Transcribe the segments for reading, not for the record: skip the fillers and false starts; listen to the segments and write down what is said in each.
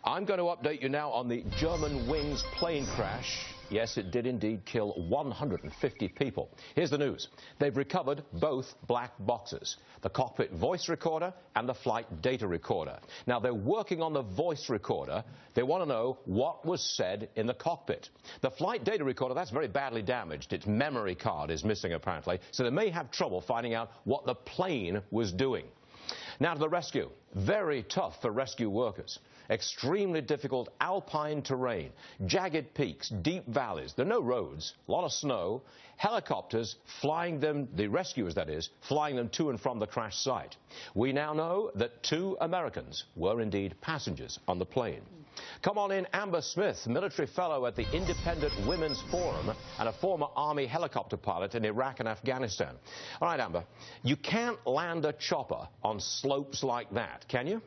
I'm going to update you now on the German Wings plane crash. Yes, it did indeed kill 150 people. Here's the news. They've recovered both black boxes, the cockpit voice recorder and the flight data recorder. Now, they're working on the voice recorder. They want to know what was said in the cockpit. The flight data recorder, that's very badly damaged. Its memory card is missing, apparently, so they may have trouble finding out what the plane was doing. Now to the rescue. Very tough for rescue workers. Extremely difficult alpine terrain, jagged peaks, deep valleys. There are no roads, a lot of snow, helicopters flying them, the rescuers that is, flying them to and from the crash site. We now know that 2 Americans were indeed passengers on the plane. Come on in, Amber Smith, military fellow at the Independent Women's Forum and a former Army helicopter pilot in Iraq and Afghanistan. All right, Amber, you can't land a chopper on slopes like that, can you?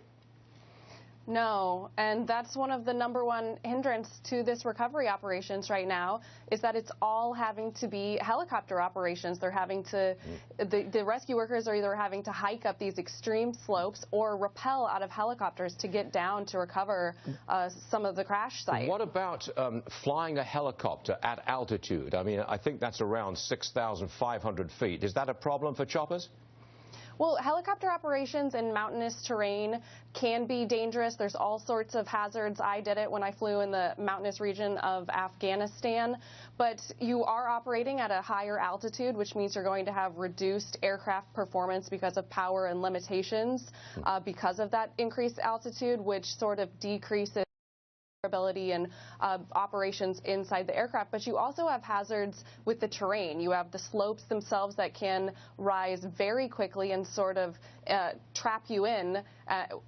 No, and that's one of the #1 hindrance to this recovery operations right now, is that it's all having to be helicopter operations. They're having to, the rescue workers are either having to hike up these extreme slopes or rappel out of helicopters to get down to recover some of the crash site. What about flying a helicopter at altitude? I mean, I think that's around 6,500 feet. Is that a problem for choppers? Well, helicopter operations in mountainous terrain can be dangerous. There's all sorts of hazards. I did it when I flew in the mountainous region of Afghanistan. But you are operating at a higher altitude, which means you're going to have reduced aircraft performance because of power and limitations because of that increased altitude, which sort of decreases ability and operations inside the aircraft. But you also have hazards with the terrain. You have the slopes themselves that can rise very quickly and sort of trap you in.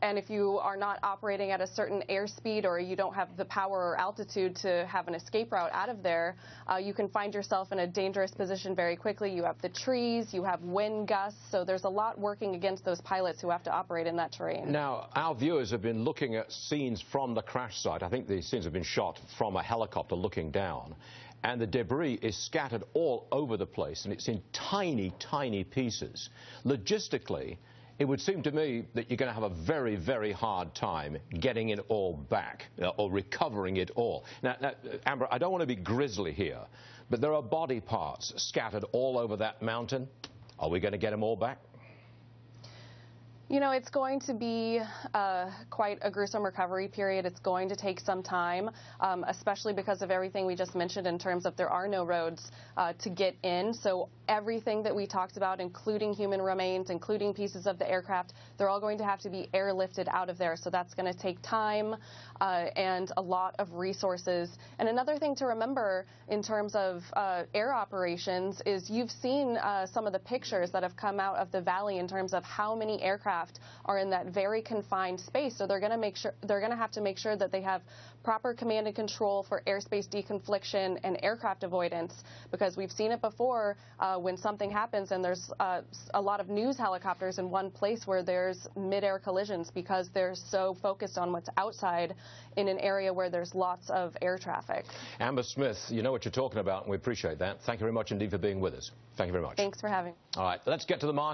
And if you are not operating at a certain airspeed or you don't have the power or altitude to have an escape route out of there, you can find yourself in a dangerous position very quickly. You have the trees, you have wind gusts, so there's a lot working against those pilots who have to operate in that terrain. Now, our viewers have been looking at scenes from the crash site. I think the scenes have been shot from a helicopter looking down, and the debris is scattered all over the place, and it's in tiny, tiny pieces. Logistically, it would seem to me that you're going to have a very, very hard time getting it all back or recovering it all. Now, Amber, I don't want to be grisly here, but there are body parts scattered all over that mountain. Are we going to get them all back? You know, it's going to be quite a gruesome recovery period. It's going to take some time, especially because of everything we just mentioned in terms of there are no roads to get in. So everything that we talked about, including human remains, including pieces of the aircraft, they're all going to have to be airlifted out of there. So that's going to take time and a lot of resources. And another thing to remember in terms of air operations is you've seen some of the pictures that have come out of the valley in terms of how many aircraft are in that very confined space. So they're going to have to make sure that they have proper command and control for airspace deconfliction and aircraft avoidance, because we've seen it before when something happens and there's a lot of news helicopters in one place where there's mid-air collisions because they're so focused on what's outside in an area where there's lots of air traffic. Amber Smith, you know what you're talking about, and we appreciate that. Thank you very much indeed for being with us. Thank you very much. Thanks for having me. All right, let's get to the market.